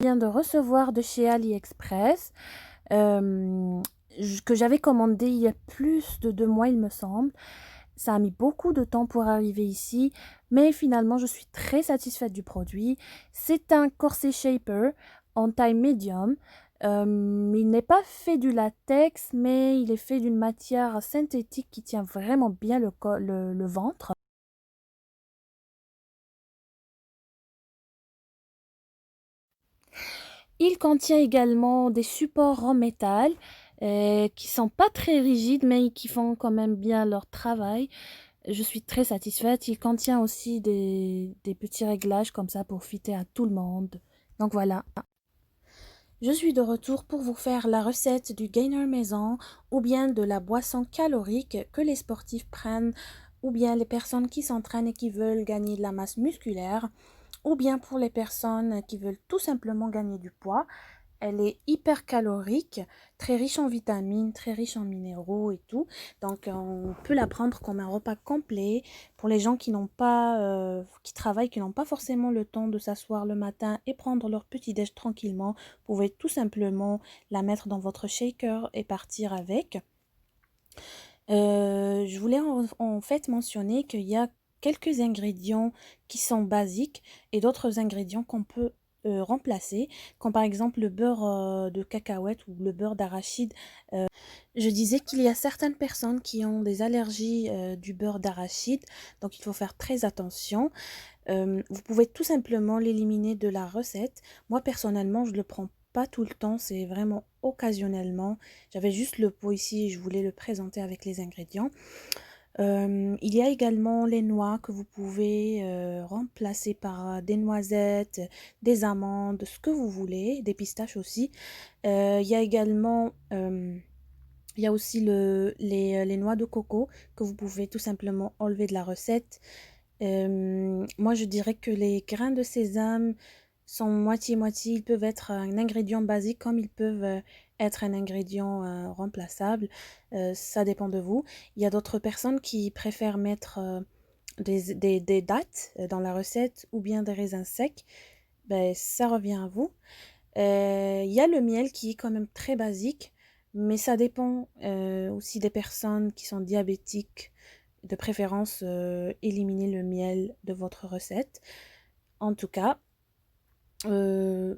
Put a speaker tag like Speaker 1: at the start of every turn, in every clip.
Speaker 1: viens de recevoir de chez AliExpress, que j'avais commandé il y a plus de 2 mois, il me semble. Ça a mis beaucoup de temps pour arriver ici, mais finalement, je suis très satisfaite du produit. C'est un corset shaper en taille médium. Il n'est pas fait du latex, mais il est fait d'une matière synthétique qui tient vraiment bien le ventre. Il contient également des supports en métal qui sont pas très rigides, mais qui font quand même bien leur travail. Je suis très satisfaite. Il contient aussi des petits réglages comme ça pour fitter à tout le monde. Donc voilà. Je suis de retour pour vous faire la recette du gainer maison ou bien de la boisson calorique que les sportifs prennent ou bien les personnes qui s'entraînent et qui veulent gagner de la masse musculaire ou bien pour les personnes qui veulent tout simplement gagner du poids. Elle est hyper calorique, très riche en vitamines, très riche en minéraux et tout. Donc on peut la prendre comme un repas complet pour les gens qui n'ont pas, qui travaillent, qui n'ont pas forcément le temps de s'asseoir le matin et prendre leur petit déj tranquillement. Vous pouvez tout simplement la mettre dans votre shaker et partir avec. Je voulais en fait mentionner qu'il y a quelques ingrédients qui sont basiques et d'autres ingrédients qu'on peut remplacer, comme par exemple le beurre de cacahuète ou le beurre d'arachide. Je disais qu'il y a certaines personnes qui ont des allergies du beurre d'arachide, donc il faut faire très attention. Vous pouvez tout simplement l'éliminer de la recette. Moi, personnellement, je le prends pas tout le temps, c'est vraiment occasionnellement. J'avais juste le pot ici et je voulais le présenter avec les ingrédients. Il y a également les noix que vous pouvez remplacer par des noisettes, des amandes, ce que vous voulez, des pistaches aussi. Il y a également il y a aussi les noix de coco que vous pouvez tout simplement enlever de la recette. Moi, je dirais que les grains de sésame sont moitié-moitié. Ils peuvent être un ingrédient basique comme ils peuvent être un ingrédient remplaçable. Ça dépend de vous. Il y a d'autres personnes qui préfèrent mettre des dattes dans la recette ou bien des raisins secs. Ben, ça revient à vous. Il y a le miel qui est quand même très basique, mais ça dépend aussi des personnes qui sont diabétiques. De préférence, éliminer le miel de votre recette. En tout cas, euh,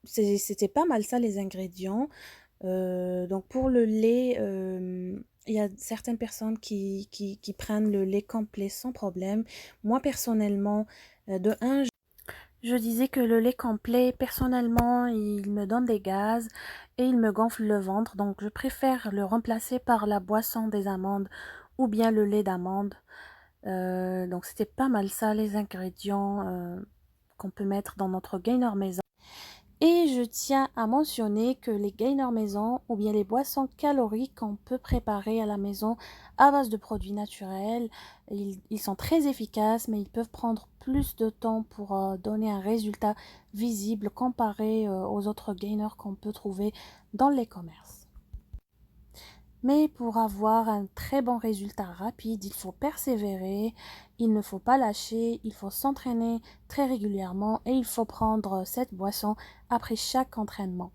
Speaker 1: c'était pas mal ça les ingrédients. Donc pour le lait, il y a certaines personnes qui prennent le lait complet sans problème. Moi personnellement, de un, je disais que le lait complet, personnellement, il me donne des gaz et il me gonfle le ventre, donc je préfère le remplacer par la boisson des amandes ou bien le lait d'amande. Donc c'était pas mal ça les ingrédients qu'on peut mettre dans notre gainer maison. Et je tiens à mentionner que les gainers maison ou bien les boissons caloriques qu'on peut préparer à la maison à base de produits naturels, ils sont très efficaces mais ils peuvent prendre plus de temps pour donner un résultat visible comparé aux autres gainers qu'on peut trouver dans les commerces. Mais pour avoir un très bon résultat rapide, il faut persévérer, il ne faut pas lâcher, il faut s'entraîner très régulièrement et il faut prendre cette boisson après chaque entraînement.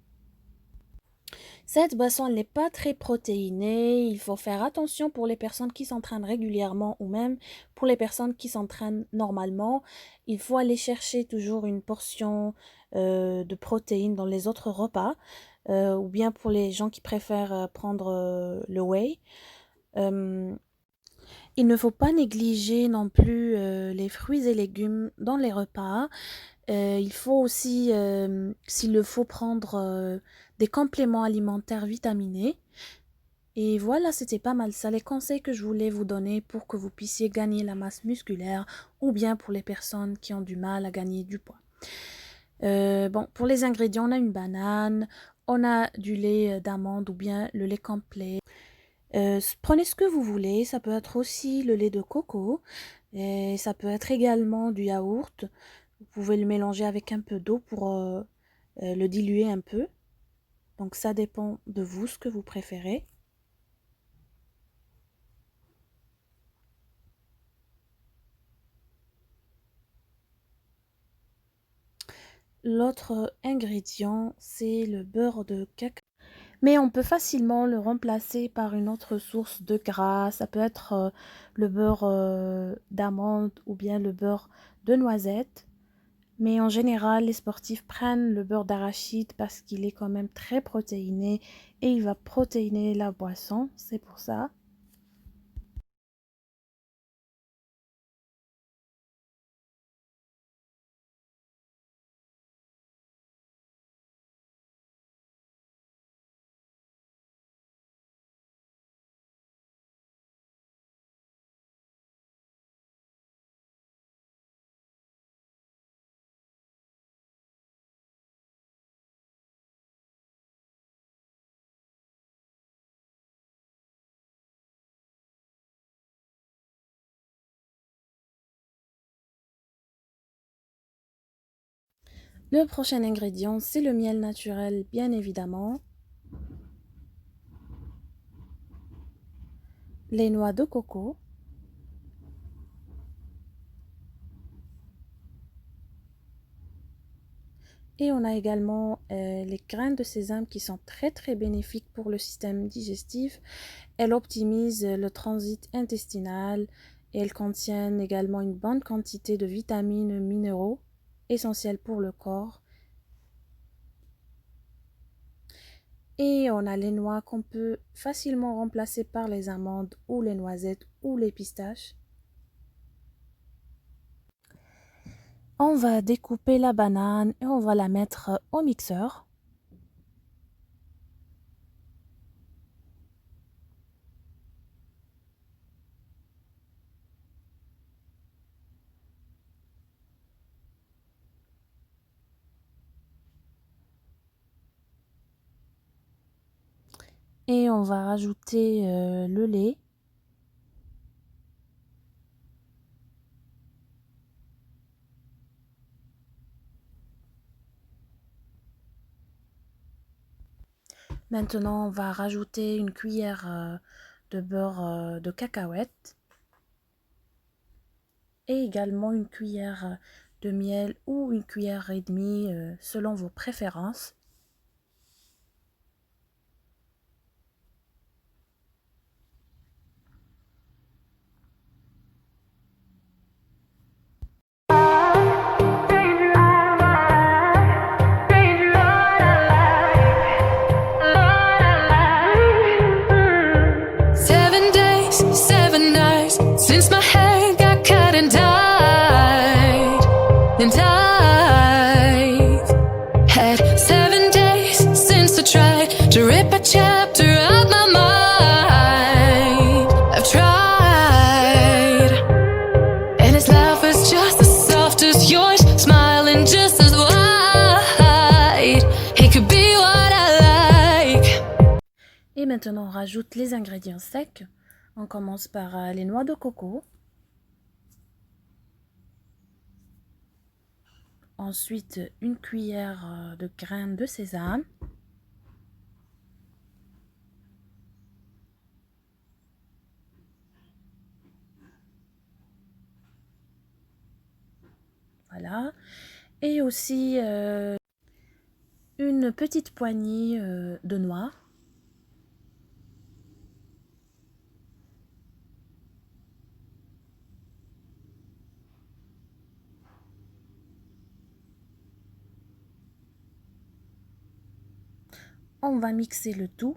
Speaker 1: Cette boisson n'est pas très protéinée, il faut faire attention pour les personnes qui s'entraînent régulièrement ou même pour les personnes qui s'entraînent normalement. Il faut aller chercher toujours une portion de protéines dans les autres repas ou bien pour les gens qui préfèrent prendre le whey. Euh, il ne faut pas négliger non plus les fruits et légumes dans les repas. Il faut aussi, s'il le faut, prendre des compléments alimentaires vitaminés. Et voilà, c'était pas mal ça, les conseils que je voulais vous donner pour que vous puissiez gagner la masse musculaire ou bien pour les personnes qui ont du mal à gagner du poids. Bon, pour les ingrédients, on a une banane, on a du lait d'amande ou bien le lait complet. Prenez ce que vous voulez, ça peut être aussi le lait de coco et ça peut être également du yaourt. Vous pouvez le mélanger avec un peu d'eau pour le diluer un peu. Donc ça dépend de vous ce que vous préférez. L'autre ingrédient, c'est le beurre de cacao. Mais on peut facilement le remplacer par une autre source de gras. Ça peut être le beurre d'amande ou bien le beurre de noisette. Mais en général, les sportifs prennent le beurre d'arachide parce qu'il est quand même très protéiné et il va protéiner la boisson. C'est pour ça. Le prochain ingrédient, c'est le miel naturel, bien évidemment. Les noix de coco. Et on a également les graines de sésame qui sont très très bénéfiques pour le système digestif. Elles optimisent le transit intestinal et elles contiennent également une bonne quantité de vitamines et minéraux essentiels pour le corps. Et on a les noix qu'on peut facilement remplacer par les amandes ou les noisettes ou les pistaches. On va découper la banane et on va la mettre au mixeur. Et on va rajouter le lait. Maintenant, on va rajouter une cuillère de beurre de cacahuète et également une cuillère de miel ou une cuillère et demie selon vos préférences.
Speaker 2: Seven days, 7 nights since my hair got cut and dyed. And I've had 7 days since I tried to rip a chapter out my mind. I've tried, and his laugh is just as soft as yours, smiling just as wide. He could be what I like.
Speaker 1: Et maintenant, on rajoute les ingrédients secs. On commence par les noix de coco. Ensuite, une cuillère de graines de sésame. Voilà. Et aussi une petite poignée de noix. On va mixer le tout.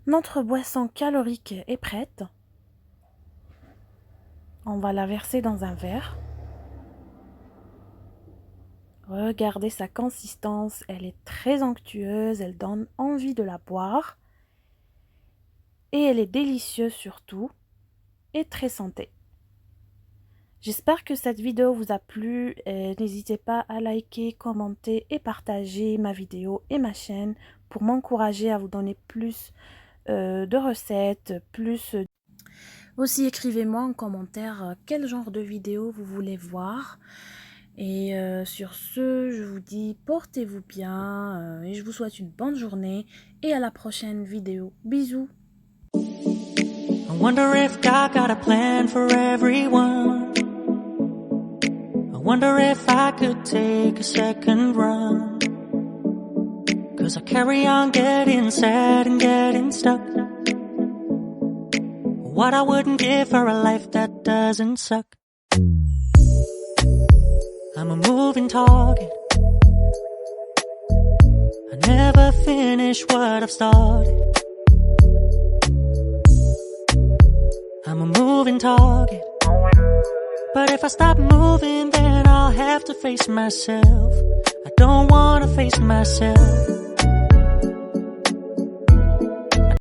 Speaker 1: Notre boisson calorique est prête. On va la verser dans un verre. Regardez sa consistance, elle est très onctueuse, elle donne envie de la boire. Et elle est délicieuse surtout et très santé. J'espère que cette vidéo vous a plu. N'hésitez pas à liker, commenter et partager ma vidéo et ma chaîne pour m'encourager à vous donner plus de recettes, plus. Aussi écrivez-moi en commentaire quel genre de vidéo vous voulez voir. Et sur ce, je vous dis portez-vous bien et je vous souhaite une bonne journée et à la prochaine vidéo. Bisous.
Speaker 3: I wonder if God got a plan for everyone. I wonder if I could take a second run. 'Cause I carry on getting sad and getting stuck. What I wouldn't give for a life that doesn't suck. I'm a moving target. I never finish what I've started. I'm a moving target. But if I stop moving, then I'll have to face myself. I don't wanna face myself.